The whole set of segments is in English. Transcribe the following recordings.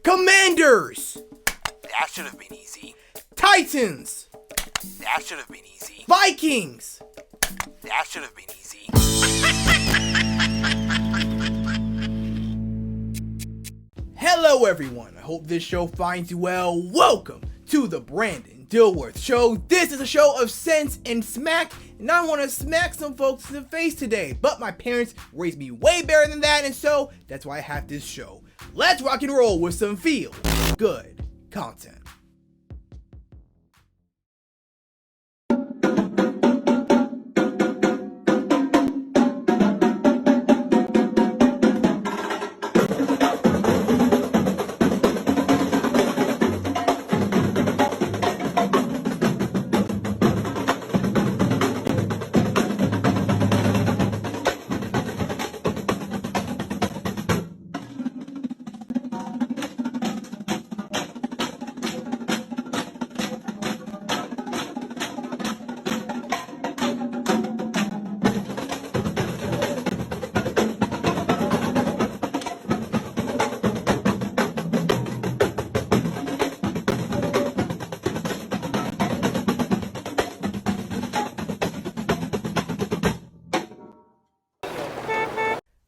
Commanders! That should have been easy. Titans! That should have been easy. Vikings! That should have been easy. Hello everyone, I hope this show finds you well. Welcome to the Brandon Dilworth Show. This is a show of sense and smack, and I want to smack some folks in the face today. But my parents raised me way better than that, and so that's why I have this show. Let's rock and roll with some feel good content.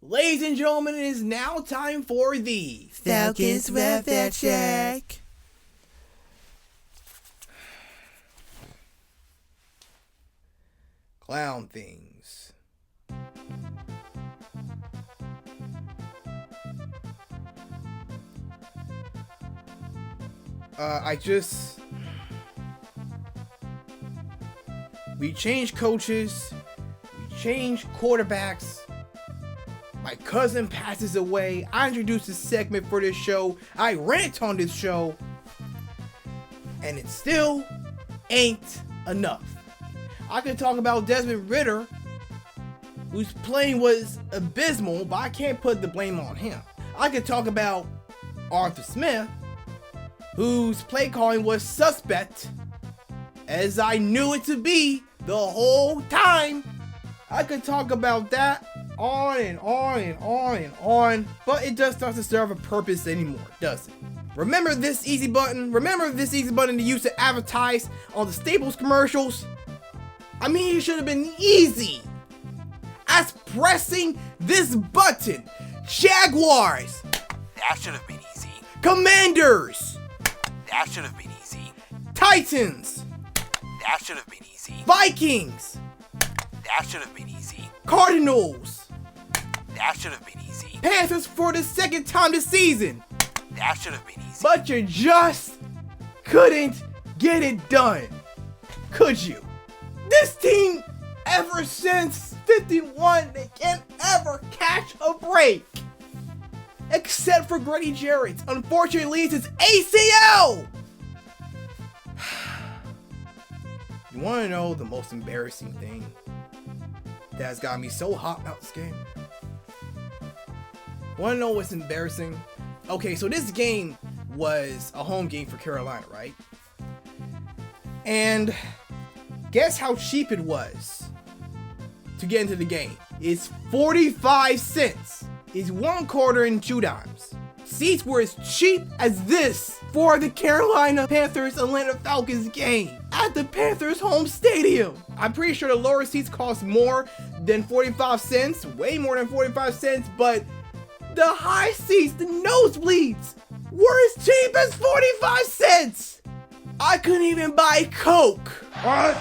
Ladies and gentlemen, it is now time for the Falcons Welfare Check. Clown things. We changed coaches, we changed quarterbacks. My cousin passes away. I introduced a segment for this show. I rant on this show. And it still ain't enough. I could talk about Desmond Ridder, whose playing was abysmal, but I can't put the blame on him. I could talk about Arthur Smith, whose play calling was suspect, as I knew it to be the whole time. I could talk about that on and on and on and on, but it just doesn't serve a purpose anymore, does it? Remember this easy button? Remember this easy button to use to advertise on the Staples commercials? I mean, it should have been easy as pressing this button. Jaguars! That should have been easy. Commanders! That should have been easy. Titans! That should have been easy. Vikings! That should have been easy. Cardinals! That should have been easy. Panthers for the second time this season! That should have been easy. But you just couldn't get it done, could you? This team, ever since 51, they can't ever catch a break. Except for Grady Jarrett. Unfortunately, it's his ACL! You want to know the most embarrassing thing that has got me so hot about this game? Want to know what's embarrassing? Okay, so this game was a home game for Carolina, right? And guess how cheap it was to get into the game? It's 45 cents. It's 1 quarter and 2 dimes. Seats were as cheap as this for the Carolina Panthers Atlanta Falcons game at the Panthers home stadium. I'm pretty sure the lower seats cost more than 45 cents, way more than 45 cents, but the high seats, the nosebleeds, were as cheap as 45 cents. I couldn't even buy Coke. What?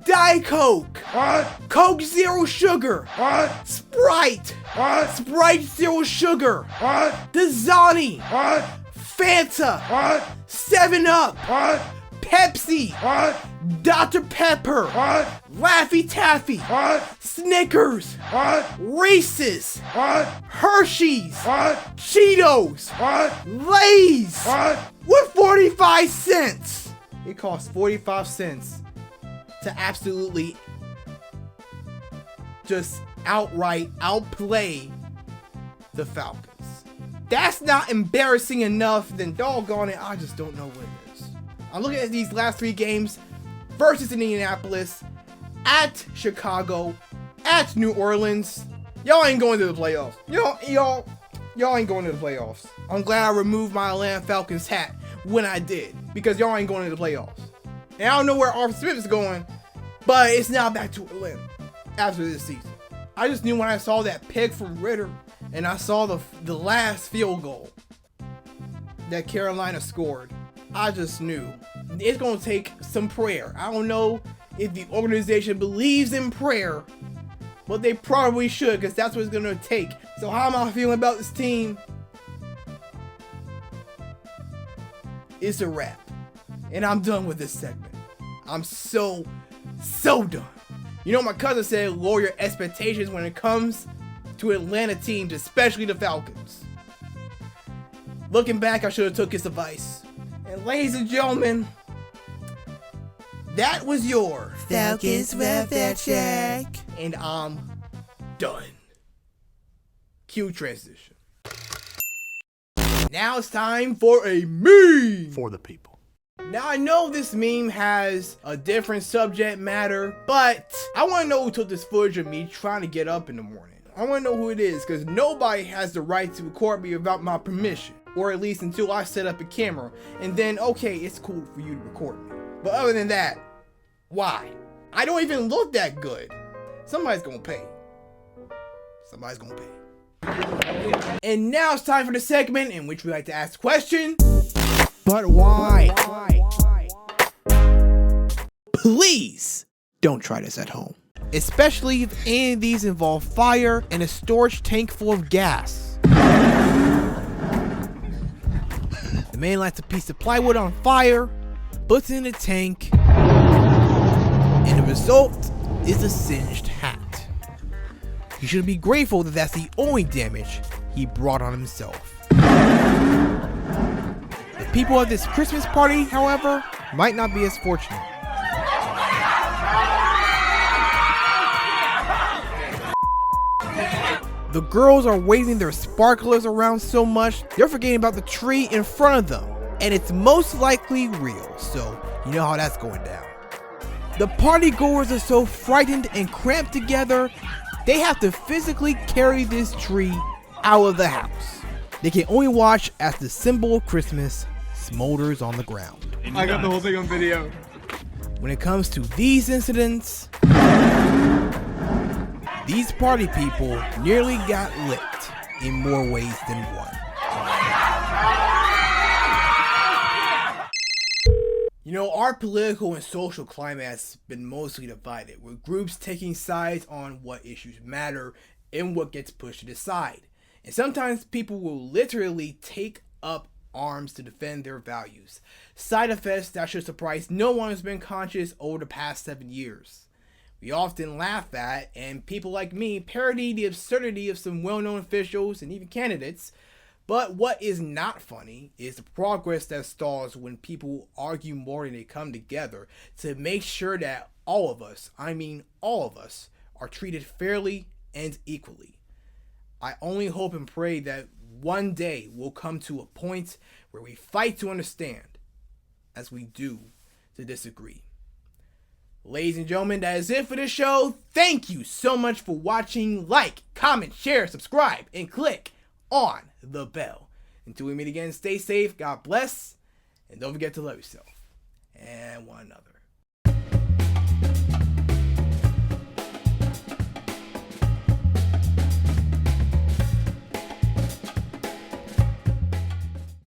Diet Coke. What? Coke Zero Sugar. What? Sprite. What? Sprite Zero Sugar. What? Dasani. What? Fanta. What? 7-Up. What? Pepsi. What? Dr. Pepper. What? Laffy Taffy. What? Snickers. What? Reese's. What? Hershey's. What? Cheetos. What? Lay's. What? With 45 cents. It costs 45 cents to absolutely just outright outplay the Falcons. That's not embarrassing enough, then doggone it, I just don't know what it is. I'm looking at these last 3 games versus Indianapolis, at Chicago, at New Orleans. Y'all ain't going to the playoffs. y'all ain't going to the playoffs. I'm glad I removed my Atlanta Falcons hat when I did, because y'all ain't going to the playoffs. And I don't know where Arthur Smith is going, but it's now back to Atlanta after this season. I just knew when I saw that pick from Ritter and I saw the last field goal that Carolina scored, I just knew it's going to take some prayer. I don't know if the organization believes in prayer, but they probably should, because that's what it's going to take. So how am I feeling about this team? It's a wrap. And I'm done with this segment. I'm so done. You know, my cousin said lower your expectations when it comes to Atlanta teams, especially the Falcons. Looking back, I should have took his advice. And ladies and gentlemen, that was your Falcons Welfare Check. And I'm done. Cue transition. Now it's time for a meme For the people. Now I know this meme has a different subject matter, but I want to know who took this footage of me trying to get up in the morning. I want to know who it is, because nobody has the right to record me without my permission, or at least until I set up a camera, and then okay, it's cool for you to record me. But other than that, why? I don't even look that good. Somebody's gonna pay. Somebody's gonna pay. And now it's time for the segment in which we like to ask the question, but why? Please don't try this at home. Especially if any of these involve fire and a storage tank full of gas. The man lights a piece of plywood on fire, puts it in the tank, and the result is a singed hat. He should be grateful that that's the only damage he brought on himself. The people at this Christmas party, however, might not be as fortunate. The girls are waving their sparklers around so much, they're forgetting about the tree in front of them. And it's most likely real, so you know how that's going down. The party goers are so frightened and cramped together, they have to physically carry this tree out of the house. They can only watch as the symbol of Christmas smolders on the ground. I got the whole thing on video. When it comes to these incidents, these party people nearly got licked in more ways than one. You know, our political and social climate has been mostly divided, with groups taking sides on what issues matter and what gets pushed to the side. And sometimes people will literally take up arms to defend their values. Side effects that should surprise no one who's been conscious over the past 7 years. We often laugh at, and people like me parody the absurdity of some well-known officials and even candidates. But what is not funny is the progress that stalls when people argue more than they come together to make sure that all of us, I mean all of us, are treated fairly and equally. I only hope and pray that one day we'll come to a point where we fight to understand as we do to disagree. Ladies and gentlemen, that is it for this show. Thank you so much for watching. Like, comment, share, subscribe, and click on the bell. Until we meet again, stay safe, God bless, and don't forget to love yourself and one another.